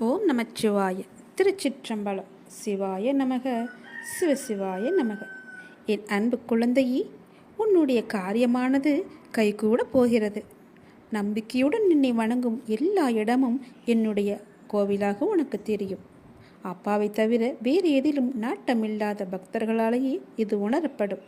ஓம் நமச்சிவாய. திருச்சிற்றம்பலம். சிவாய நமக. சிவசிவாய நமக. என் அன்பு குழந்தையே, உன்னுடைய காரியமானது கைகூட போகிறது. நம்பிக்கையுடன் என்னை வணங்கும் எல்லா இடமும் என்னுடைய கோவிலாக உனக்கு தெரியும். அப்பாவை தவிர வேறு எதிலும் நாட்டமில்லாத பக்தர்களாலேயே இது உணரப்படும்.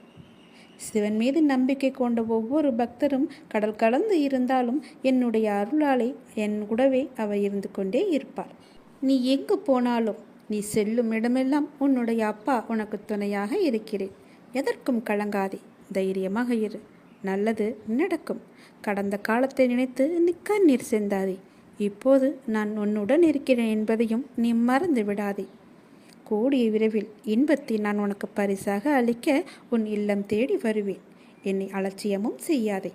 சிவன் மீது நம்பிக்கை கொண்ட ஒவ்வொரு பக்தரும் கடல் கலந்து இருந்தாலும் என்னுடைய அருளாலே என் கூடவே அவர் இருந்து கொண்டே இருப்பார். நீ எங்கு போனாலும், நீ செல்லும் இடமெல்லாம் உன்னுடைய அப்பா உனக்கு துணையாக இருக்கிறேன். எதற்கும் கலங்காதே, தைரியமாக இரு. நல்லது நடக்கும். கடந்த காலத்தை நினைத்து நீ கண்ணீர் சிந்தாதே. இப்போது நான் உன்னுடன் இருக்கிறேன் என்பதையும் நீ மறந்து விடாதே. கூடிய விரைவில் இன்பத்தை நான் உனக்கு பரிசாக அளிக்க உன் இல்லம் தேடி வருவேன். என்னை அலட்சியமும் செய்யாதே.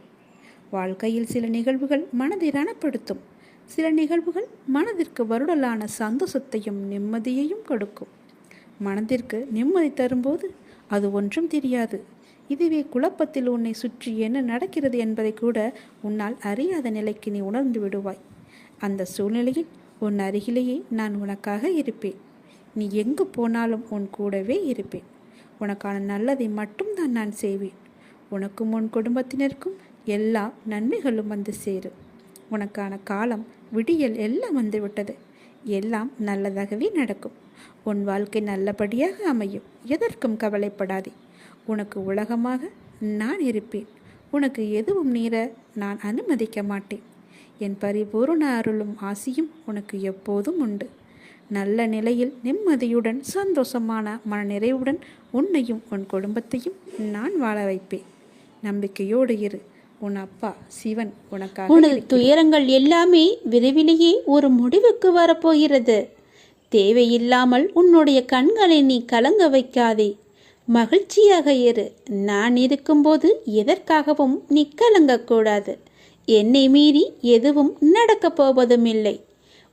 வாழ்க்கையில் சில நிகழ்வுகள் மனதை ரணப்படுத்தும். சில நிகழ்வுகள் மனதிற்கு வருடலான சந்தோஷத்தையும் நிம்மதியையும் கொடுக்கும். மனதிற்கு நிம்மதி தரும்போது அது ஒன்றும் தெரியாது. இதுவே குழப்பத்தில் உன்னை சுற்றி என்ன நடக்கிறது என்பதை கூட உன்னால் அறியாத நிலைக்கு நீ உணர்ந்து விடுவாய். அந்த சூழ்நிலையில் உன் அருகிலேயே நான் உனக்காக இருப்பேன். நீ எங்கு போனாலும் உன் கூடவே இருப்பேன். உனக்கான நல்லதை மட்டும்தான் நான் செய்வேன். உனக்கும் உன் குடும்பத்தினருக்கும் எல்லா நன்மைகளும் வந்து சேரும். உனக்கான காலம் விடியல் எல்லாம் வந்துவிட்டது. எல்லாம் நல்லதாகவே நடக்கும். உன் வாழ்க்கை நல்லபடியாக அமையும். எதற்கும் கவலைப்படாதே. உனக்கு உலகமாக நான் இருப்பேன். உனக்கு எதுவும் நேர நான் அனுமதிக்க மாட்டேன். என் பரிபூர்ண அருளும் ஆசியும் உனக்கு எப்போதும் உண்டு. நல்ல நிலையில் நிம்மதியுடன் சந்தோஷமான மனநிறைவுடன் உன்னையும் உன் குடும்பத்தையும் நான் வாழ வைப்பேன். நம்பிக்கையோடு இரு. உன் அப்பா சிவன் உனக்காக. உனது துயரங்கள் எல்லாமே விரைவிலேயே ஒரு முடிவுக்கு வரப்போகிறது. தேவையில்லாமல் உன்னுடைய கண்களை நீ கலங்க வைக்காதே. மகிழ்ச்சியாக இரு. நான் இருக்கும்போது எதற்காகவும் நீ கலங்கக்கூடாது. என்னை மீறி எதுவும் நடக்கப் போவதும் இல்லை.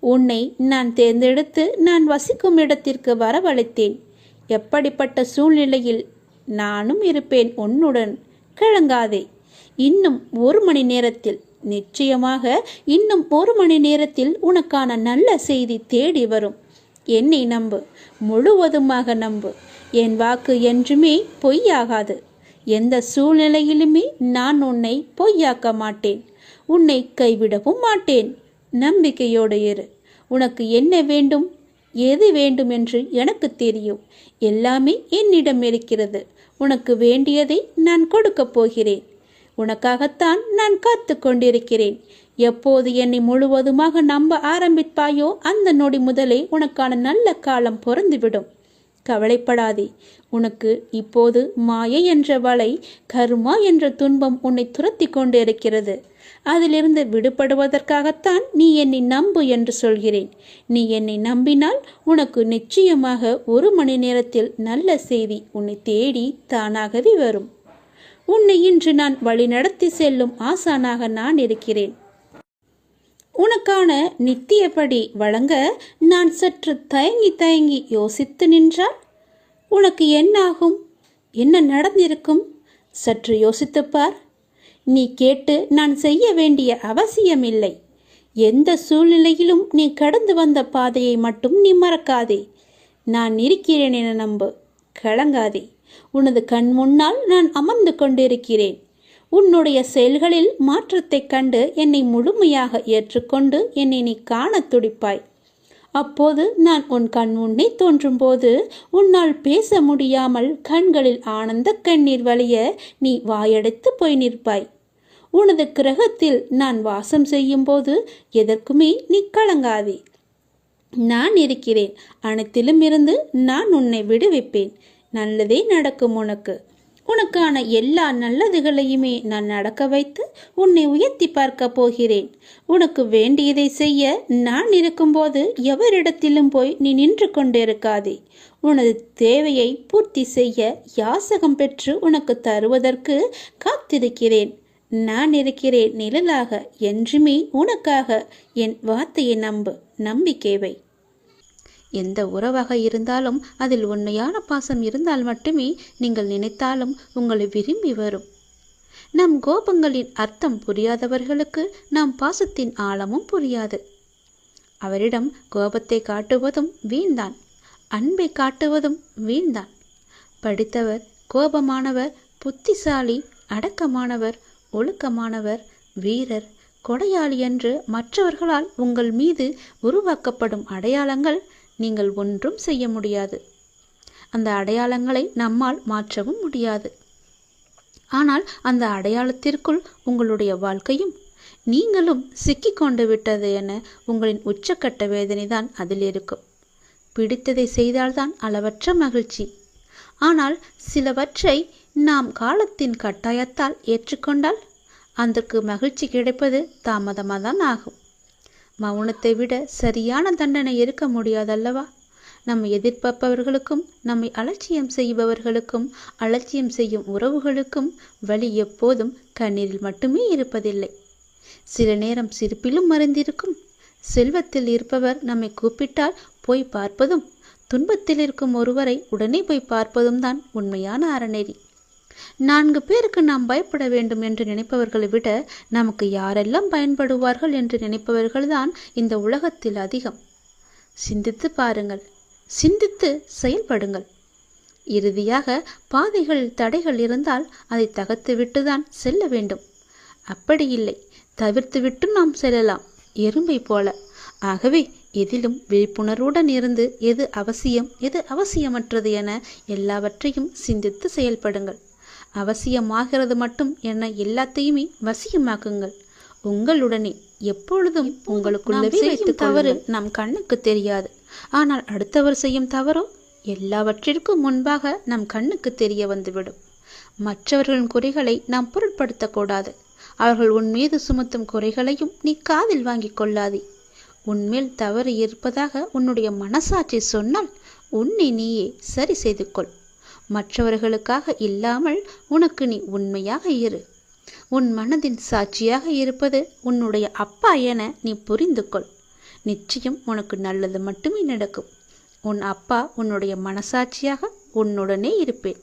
உன்னை நான் தேர்ந்தெடுத்து நான் வசிக்கும் இடத்திற்கு வரவழைத்தேன். எப்படிப்பட்ட சூழ்நிலையில் நானும் இருப்பேன் உன்னுடன். கலங்காதே. இன்னும் 1 மணி நேரத்தில், நிச்சயமாக இன்னும் 1 மணி நேரத்தில் உனக்கான நல்ல செய்தி தேடி வரும். என்னை நம்பு, முழுவதுமாக நம்பு. என் வாக்கு என்றுமே பொய்யாகாது. எந்த சூழ்நிலையிலுமே நான் உன்னை பொய்யாக்க மாட்டேன். உன்னை கைவிடவும் மாட்டேன். நம்பிக்கையோடு இரு. உனக்கு என்ன வேண்டும், எது வேண்டும் என்று எனக்கு தெரியும். எல்லாமே என்னிடம் இருக்கிறது. உனக்கு வேண்டியதை நான் கொடுக்கப் போகிறேன். உனக்காகத்தான் நான் காத்து கொண்டிருக்கிறேன். எப்போது என்னை முழுவதுமாக நம்ப ஆரம்பிப்பாயோ அந்த நொடி முதலே உனக்கான நல்ல காலம் பொருந்துவிடும். கவலைப்படாதே. உனக்கு இப்போது மாயை என்ற வலை, கர்மா என்ற துன்பம் உன்னை துரத்தி கொண்டு இருக்கிறது. அதிலிருந்து விடுபடுவதற்காகத்தான் நீ என்னை நம்பு என்று சொல்கிறேன். நீ என்னை நம்பினால் உனக்கு நிச்சயமாக 1 மணி நேரத்தில் நல்ல செய்தி உன்னை தேடி தானாகவே வரும். உன்னை இன்று நான் வழிநடத்தி செல்லும் ஆசானாக நான் இருக்கிறேன். உனக்கான நித்தியப்படி வழங்க நான் சற்று தயங்கி யோசித்து நின்றால் உனக்கு என்னாகும், என்ன நடந்திருக்கும்? சற்று யோசித்துப்பார். நீ கேட்டு நான் செய்ய வேண்டிய அவசியமில்லை. எந்த சூழ்நிலையிலும் நீ கடந்து வந்த பாதையை மட்டும் நீ மறக்காதே. நான் இருக்கிறேன் என நம்பு. கலங்காதே. உனது கண் முன்னால் நான் அமர்ந்து கொண்டிருக்கிறேன். உன்னுடைய செயல்களில் மாற்றத்தைக் கண்டு என்னை முழுமையாக ஏற்றுக்கொண்டு என்னை நீ காண துடிப்பாய். அப்போது நான் உன் கண் முன்னே தோன்றும் போது உன்னால் பேச முடியாமல் கண்களில் ஆனந்த கண்ணீர் வழிய நீ வாயடைத்து போய் நிற்பாய். உனது கிரகத்தில் நான் வாசம் செய்யும் போது எதற்குமே நீ கலங்காதே. நான் இருக்கிறேன். அனைத்திலும் இருந்து நான் உன்னை விடுவிப்பேன். நல்லதே நடக்கும். உனக்கான எல்லா நல்லதுகளையுமே நான் நடக்க வைத்து உன்னை உயர்த்தி பார்க்க போகிறேன். உனக்கு வேண்டியதை செய்ய நான் இருக்கும்போது எவரிடத்திலும் போய் நீ நின்று கொண்டிருக்காதே. உனது தேவையை பூர்த்தி செய்ய யாசகம் பெற்று உனக்கு தருவதற்கு காத்திருக்கிறேன். நான் இருக்கிறேன் நிழலாக. என்றுமே உனக்காக. என் வார்த்தையை நம்பு. நம்பிக்கை வை. எந்த உறவாக இருந்தாலும் அதில் உண்மையான பாசம் இருந்தால் மட்டுமே நீங்கள் நினைத்தாலும் உங்களை விரும்பி வரும். நம் கோபங்களின் அர்த்தம் புரியாதவர்களுக்கு நம் பாசத்தின் ஆழமும் புரியாது. அவரிடம் கோபத்தை காட்டுவதும் வீண்தான், அன்பை காட்டுவதும் வீண்தான். படித்தவர், கோபமானவர், புத்திசாலி, அடக்கமானவர், ஒழுக்கமானவர், வீரர், கொடையாளி என்று மற்றவர்களால் உங்கள் மீது உருவாக்கப்படும் அடையாளங்கள் நீங்கள் ஒன்றும் செய்ய முடியாது. அந்த அடையாளங்களை நம்மால் மாற்றவும் முடியாது. ஆனால் அந்த அடையாளத்திற்குள் உங்களுடைய வாழ்க்கையும் நீங்களும் சிக்கிக்கொண்டு விட்டது என உங்களின் உச்சக்கட்ட வேதனைதான் அதில் இருக்கும். பிடித்ததை செய்தால்தான் அளவற்ற மகிழ்ச்சி. ஆனால் சிலவற்றை நாம் காலத்தின் கட்டாயத்தால் ஏற்றுக்கொண்டால் அதற்கு மகிழ்ச்சி கிடைப்பது தாமதமாக தான் ஆகும். மௌனத்தை விட சரியான தண்டனை இருக்க முடியாதல்லவா? நம்மை எதிர்பார்ப்பவர்களுக்கும் நம்மை அலட்சியம் செய்பவர்களுக்கும் அலட்சியம் செய்யும் உறவுகளுக்கும் வலி எப்போதும் கண்ணீரில் மட்டுமே இருப்பதில்லை. சில நேரம் சிரிப்பிலும் மறைந்திருக்கும். செல்வத்தில் இருப்பவர் நம்மை கூப்பிட்டால் போய் பார்ப்பதும், துன்பத்தில் இருக்கும் ஒருவரை உடனே போய் பார்ப்பதும் தான் உண்மையான அறநெறி. 4 பேருக்கு நாம் பயப்பட வேண்டும் என்று நினைப்பவர்களை விட நமக்கு யாரெல்லாம் பயன்படுவார்கள் என்று நினைப்பவர்கள்தான் இந்த உலகத்தில் அதிகம். சிந்தித்து பாருங்கள், சிந்தித்து செயல்படுங்கள். இறுதியாக பாதைகளில் தடைகள் இருந்தால் அதை தகர்த்து தான் செல்ல வேண்டும். அப்படி இல்லை, தவிர்த்து விட்டு நாம் செல்லலாம், எறும்பை போல. ஆகவே எதிலும் விழிப்புணர்வுடன் இருந்து எது அவசியம் எது அவசியமற்றது என எல்லாவற்றையும் சிந்தித்து செயல்படுங்கள். அவசியமாகிறது மட்டும் என எல்லாத்தையுமே வசியமாக்குங்கள். உங்களுடனே எப்பொழுதும் உங்களுக்குள்ளவே வைத்துக் தவறு நம் கண்ணுக்கு தெரியாது. ஆனால் அடுத்தவர் செய்யும் தவறோ எல்லாவற்றிற்கும் முன்பாக நம் கண்ணுக்கு தெரிய வந்துவிடும். மற்றவர்களின் குறைகளை நாம் பொருட்படுத்தக்கூடாது. அவர்கள் உன் மீது சுமத்தும் குறைகளையும் நீ காதில் வாங்கி கொள்ளாதே. உன்மேல் தவறு இருப்பதாக உன்னுடைய மனசாட்சி சொன்னால் உன்னை நீயே சரி செய்து கொள். மற்றவர்களுக்காக இல்லாமல் உனக்கு நீ உண்மையாக இரு. உன் மனதின் சாட்சியாக இருப்பது உன்னுடைய அப்பா என நீ புரிந்து கொள். நிச்சயம் உனக்கு நல்லது மட்டுமே நடக்கும். உன் அப்பா உன்னுடைய மனசாட்சியாக உன்னுடனே இருப்பேன்.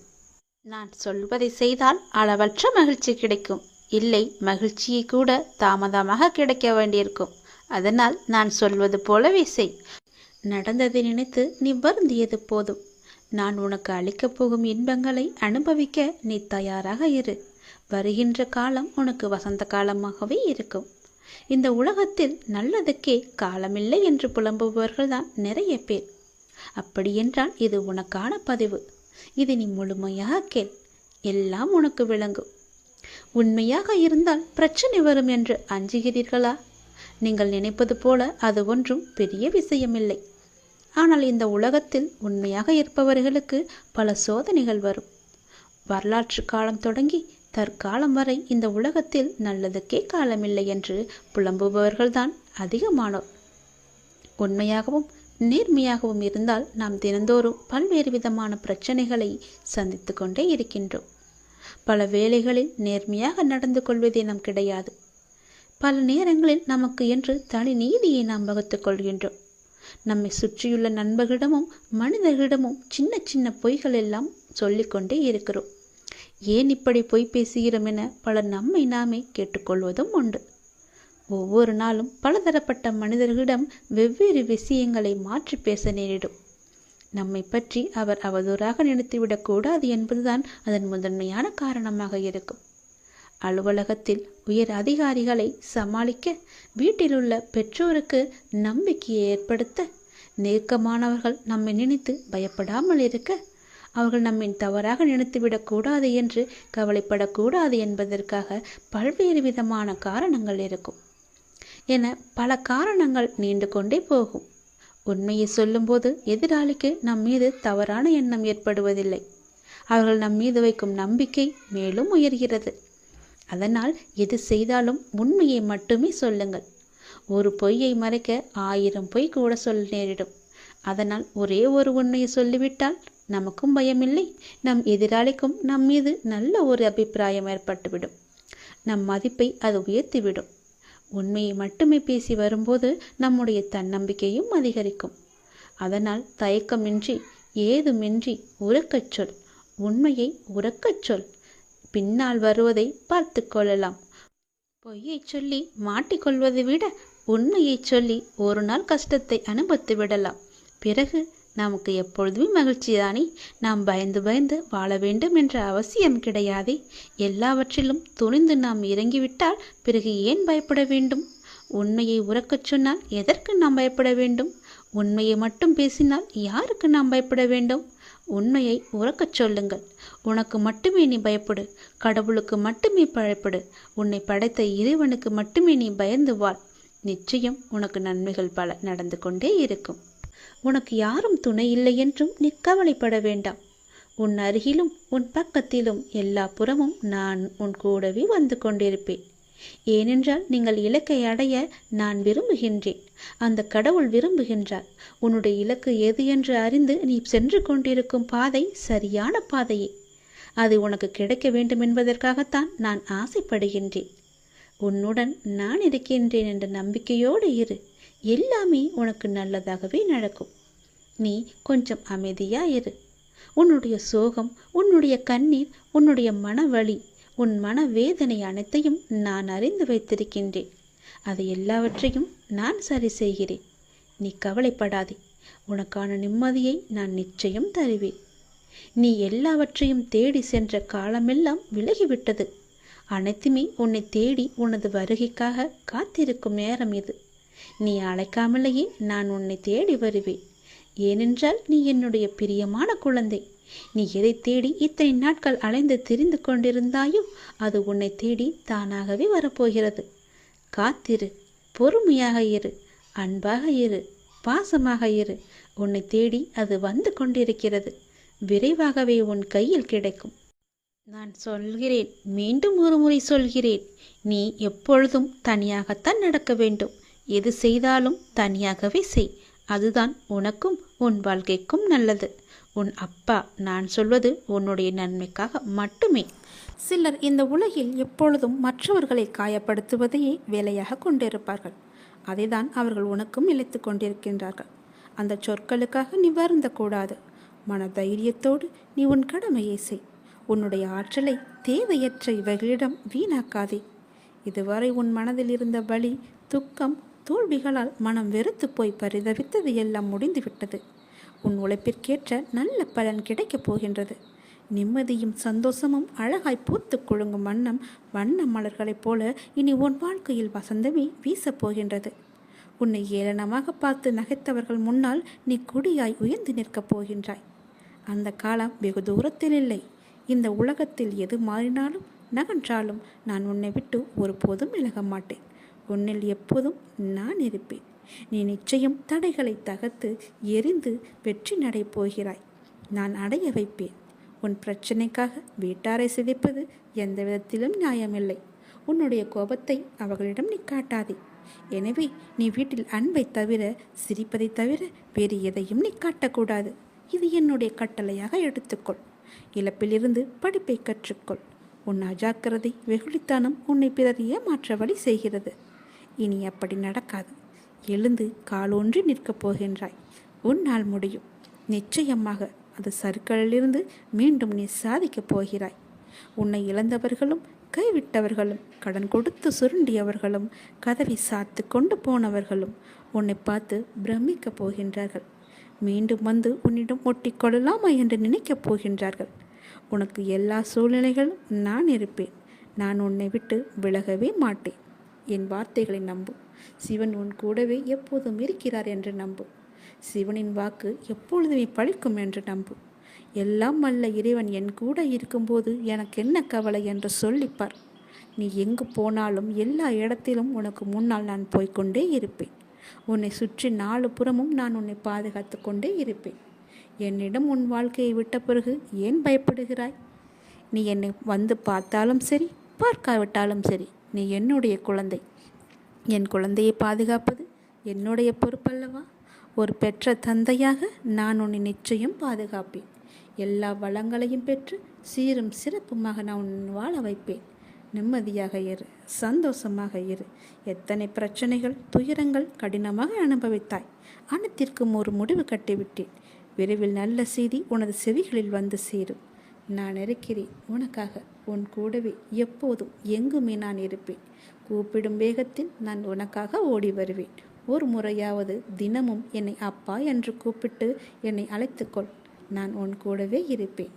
நான் சொல்வதை செய்தால் அளவற்ற மகிழ்ச்சி கிடைக்கும். இல்லை, மகிழ்ச்சியை கூட தாமதமாக கிடைக்க வேண்டியிருக்கும். அதனால் நான் சொல்வது போலவே செய். நடந்ததை நினைத்து நீ வருந்தியது போதும். நான் உனக்கு அளிக்கப் போகும் இன்பங்களை அனுபவிக்க நீ தயாராக இரு. வருகின்ற காலம் உனக்கு வசந்த காலமாகவே இருக்கும். இந்த உலகத்தில் நல்லதுக்கே காலமில்லை என்று புலம்புபவர்கள் தான் நிறைய பேர். அப்படியென்றால் இது உனக்கான பதிவு. இதை நீ முழுமையாக கேள், எல்லாம் உனக்கு விளங்கும். உண்மையாக இருந்தால் பிரச்சனை வரும் என்று அஞ்சுகிறீர்களா? நீங்கள் நினைப்பது போல அது ஒன்றும் பெரிய விஷயமில்லை. ஆனால் இந்த உலகத்தில் உண்மையாக இருப்பவர்களுக்கு பல சோதனைகள் வரும். வரலாற்று காலம் தொடங்கி தற்காலம் வரை இந்த உலகத்தில் நல்லதுக்கே காலமில்லை என்று புலம்புபவர்கள்தான் அதிகமானோர். உண்மையாகவும் நேர்மையாகவும் இருந்தால் நாம் தினந்தோறும் பல்வேறு விதமான பிரச்சனைகளை சந்தித்து கொண்டே இருக்கின்றோம். பல வேளைகளில் நேர்மையாக நடந்து கொள்வதே நம் கிடையாது. பல நேரங்களில் நமக்கு என்று தனி நீதியை நாம் வகுத்துக் கொள்கின்றோம். நம்மை சுற்றியுள்ள நண்பர்களிடமும் மனிதர்களிடமும் சின்ன சின்ன பொய்கள் எல்லாம் சொல்லிக்கொண்டே இருக்கிறோம். ஏன் இப்படி பொய் பேசுகிறோம் என பலர் நம்மை நாமே கேட்டுக்கொள்வதும் உண்டு. ஒவ்வொரு நாளும் பலதரப்பட்ட மனிதர்களிடம் வெவ்வேறு விஷயங்களை மாற்றி பேச நேரிடும். நம்மை பற்றி அவர் அவதூறாக நினைத்துவிடக் கூடாது என்பதுதான் அதன் முதன்மையான காரணமாக இருக்கும். அலுவலகத்தில் உயர் அதிகாரிகளை சமாளிக்க, வீட்டிலுள்ள பெற்றோருக்கு நம்பிக்கையை ஏற்படுத்த, நெருக்கமானவர்கள் நம்மை நினைத்து பயப்படாமல் இருக்க, அவர்கள் நம்மை தவறாக நினைத்துவிடக் கூடாது என்று கவலைப்படக்கூடாது என்பதற்காக பல்வேறு விதமான காரணங்கள் இருக்கும் என பல காரணங்கள் நீண்டு கொண்டே போகும். உண்மையை சொல்லும்போது எதிராளிக்கு நம் மீது தவறான எண்ணம் ஏற்படுவதில்லை. அவர்கள் நம் மீது வைக்கும் நம்பிக்கை மேலும் உயர்கிறது. அதனால் எது செய்தாலும் உண்மையை மட்டுமே சொல்லுங்கள். ஒரு பொய்யை மறைக்க 1000 பொய் கூட சொல்ல நேரிடும். அதனால் ஒரே ஒரு உண்மையை சொல்லிவிட்டால் நமக்கும் பயமில்லை, நம் எதிராளிக்கும் நம் மீது நல்ல ஒரு அபிப்பிராயம் ஏற்பட்டுவிடும். நம் மதிப்பை அது உயர்த்திவிடும். உண்மையை மட்டுமே பேசி வரும்போது நம்முடைய தன்னம்பிக்கையும் அதிகரிக்கும். அதனால் தயக்கமின்றி ஏதுமின்றி உரக்கச் சொல். உண்மையை உரக்கச் சொல். பின்னால் வருவதை பார்த்து கொள்ளலாம். பொய்யை சொல்லி மாட்டிக்கொள்வதை விட உண்மையை சொல்லி ஒரு நாள் கஷ்டத்தை அனுபவித்து விடலாம். பிறகு நமக்கு எப்பொழுதுமே மகிழ்ச்சிதானே. நாம் பயந்து பயந்து வாழ வேண்டும் என்ற அவசியம் கிடையாதே. எல்லாவற்றிலும் துணிந்து நாம் இறங்கிவிட்டால் பிறகு ஏன் பயப்பட வேண்டும்? உண்மையை உறக்கச் சொன்னால் எதற்கு நாம் பயப்பட வேண்டும்? உண்மையை மட்டும் பேசினால் யாருக்கு நாம் பயப்பட வேண்டும்? உண்மையை உறக்கச் சொல்லுங்கள். உனக்கு மட்டுமே நீ பயப்படு. கடவுளுக்கு மட்டுமே பயப்படு. உன்னை படைத்த இறைவனுக்கு மட்டுமே நீ பயந்து வாழ். நிச்சயம் உனக்கு நன்மைகள் பல நடந்து கொண்டே இருக்கும். உனக்கு யாரும் துணை இல்லை என்றும் நீ கவலைப்பட வேண்டாம். உன் அருகிலும் உன் பக்கத்திலும் எல்லா புறமும் நான் உன் கூடவே வந்து கொண்டிருப்பேன். ஏனென்றால் நீங்கள் இலக்கை அடைய நான் விரும்புகின்றேன். அந்த கடவுள் விரும்புகின்றார். உன்னுடைய இலக்கு எது என்று அறிந்து நீ சென்று கொண்டிருக்கும் பாதை சரியான பாதையே. அது உனக்கு கிடைக்க வேண்டும் என்பதற்காகத்தான் நான் ஆசைப்படுகின்றேன். உன்னுடன் நான் இருக்கின்றேன் என்ற நம்பிக்கையோடு இரு. எல்லாமே உனக்கு நல்லதாகவே நடக்கும். நீ கொஞ்சம் அமைதியாயிரு. உன்னுடைய சோகம், உன்னுடைய கண்ணீர், உன்னுடைய மனவலி, உன் மனவேதனை அனைத்தையும் நான் அறிந்து வைத்திருக்கின்றேன். அதை எல்லாவற்றையும் நான் சரி செய்கிறேன். நீ கவலைப்படாதே. உனக்கான நிம்மதியை நான் நிச்சயம் தருவேன். நீ எல்லாவற்றையும் தேடி சென்ற காலமெல்லாம் விலகிவிட்டது. அனைத்துமே உன்னை தேடி உனது வருகைக்காக காத்திருக்கும் நேரம் இது. நீ அழைக்காமலேயே நான் உன்னை தேடி வருவேன். ஏனென்றால் நீ என்னுடைய பிரியமான குழந்தை. நீ எதை தேடி இத்தனை நாட்கள் அலைந்து திரிந்து கொண்டிருந்தாயோ அது உன்னை தேடி தானாகவே வரப்போகிறது. காத்திரு, பொறுமையாக இரு, அன்பாக இரு, பாசமாக இரு. உன்னை தேடி அது வந்து கொண்டிருக்கிறது. விரைவாகவே உன் கையில் கிடைக்கும். நான் சொல்கிறேன், மீண்டும் ஒரு முறை சொல்கிறேன், நீ எப்பொழுதும் தனியாகத்தான் நடக்க வேண்டும். எது செய்தாலும் தனியாகவே செய். அதுதான் உனக்கும் உன் வாழ்க்கைக்கும் நல்லது. உன் அப்பா நான் சொல்வது உன்னுடைய நன்மைக்காக மட்டுமே. சிலர் இந்த உலகில் எப்பொழுதும் மற்றவர்களை காயப்படுத்துவதையே வேலையாக கொண்டிருப்பார்கள். அதைதான் அவர்கள் உனக்கும் இழைத்து கொண்டிருக்கின்றார்கள். அந்த சொற்களுக்காக நீ வருந்தக்கூடாது. மன தைரியத்தோடு நீ உன் கடமையை செய். உன்னுடைய ஆற்றலை தேவையற்ற இவர்களிடம் வீணாக்காதே. இதுவரை உன் மனதில் இருந்த வலி, துக்கம், தோல்விகளால் மனம் வெறுத்து போய் பரிதவித்தது எல்லாம் முடிந்துவிட்டது. உன் உழைப்பிற்கேற்ற நல்ல பலன் கிடைக்கப் போகின்றது. நிம்மதியும் சந்தோஷமும் அழகாய் பூத்து குலுங்கும் வண்ண மலர்களைப் போல இனி உன் வாழ்க்கையில் வசந்தமே வீசப் போகின்றது. உன்னை ஏளனமாக பார்த்து நகைத்தவர்கள் முன்னால் நீ கொடியாய் உயர்ந்து நிற்கப் போகின்றாய். அந்த காலம் வெகு தூரத்தில் இல்லை. இந்த உலகத்தில் எது மாறினாலும் நகன்றாலும் நான் உன்னை விட்டு ஒருபோதும் விலக மாட்டேன். உன்னில் எப்போதும் நான் இருப்பேன். நீ நிச்சயம் தடைகளை தகர்த்து எரிந்து வெற்றி நடை போகிறாய். நான் அடைய வைப்பேன். உன் பிரச்சனைக்காக வீட்டாரை சிதைப்பது எந்த விதத்திலும் நியாயமில்லை. உன்னுடைய கோபத்தை அவர்களிடம் நீ காட்டாதே. எனவே நீ வீட்டில் அன்பை தவிர, சிரிப்பதை தவிர வேறு எதையும் நீ காட்டக்கூடாது. இது என்னுடைய கட்டளையாக எடுத்துக்கொள். இழப்பிலிருந்து படிப்பை கற்றுக்கொள். உன் அஜாக்கிரதை, வெகுளித்தனம் உன்னை பிறர் ஏமாற்ற வழி செய்கிறது. இனி அப்படி நடக்காது. எழுந்து காலூன்றி நிற்கப் போகின்றாய். உன்னால் முடியும். நிச்சயமாக அது சறுக்கலிலிருந்து மீண்டும் நீ சாதிக்கப் போகிறாய். உன்னை இழந்தவர்களும், கைவிட்டவர்களும், கடன் கொடுத்து சுருண்டியவர்களும், கதவை சாத்து கொண்டு போனவர்களும் உன்னை பார்த்து பிரமிக்கப் போகின்றார்கள். மீண்டும் வந்து உன்னிடம் ஒட்டிக்கொள்ளலாமா என்று நினைக்கப் போகின்றார்கள். உனக்கு எல்லா சூழ்நிலைகளும் நான் இருப்பேன். நான் உன்னை விட்டு விலகவே மாட்டேன். என் வார்த்தைகளை நம்பு. சிவன் உன் கூடவே எப்போதும் இருக்கிறார் என்று நம்பு. சிவனின் வாக்கு எப்பொழுதுமே பழிக்கும் என்று நம்பு. எல்லாம் வல்ல இறைவன் என் கூட இருக்கும்போது எனக்கு என்ன கவலை என்று சொல்லிப்பார். நீ எங்கு போனாலும் எல்லா இடத்திலும் உனக்கு முன்னால் நான் போய்கொண்டே இருப்பேன். உன்னை சுற்றி 4 புறமும் நான் உன்னை பாதுகாத்து கொண்டே இருப்பேன். என்னிடம் உன் வாழ்க்கையை விட்ட பிறகு ஏன் பயப்படுகிறாய்? நீ என்னை வந்து பார்த்தாலும் சரி, பார்க்காவிட்டாலும் சரி, நீ என்னுடைய குழந்தை. என் குழந்தையை பாதுகாப்பது என்னுடைய பொறுப்பல்லவா? ஒரு பெற்ற தந்தையாக நான் உன்னை நிச்சயம் பாதுகாப்பேன். எல்லா வளங்களையும் பெற்று சீரும் சிறப்புமாக நான் உன்னை வாழ வைப்பேன். நிம்மதியாக இரு, சந்தோஷமாக இரு. எத்தனை பிரச்சனைகள், துயரங்கள் கடினமாக அனுபவித்தாய். அனைத்திற்கும் ஒரு முடிவு கட்டிவிட்டேன். விரைவில் நல்ல செய்தி உனது செவிகளில் வந்து சேரும். நான் இருக்கிறேன் உனக்காக. உன் கூடவே எப்போதும் எங்குமே நான் இருப்பேன். கூப்பிடும் வேகத்தில் நான் உனக்காக ஓடி வருவேன். ஒரு முறையாவது தினமும் என்னை அப்பா என்று கூப்பிட்டு என்னை அழைத்துக்கொள். நான் உன் கூடவே இருப்பேன்.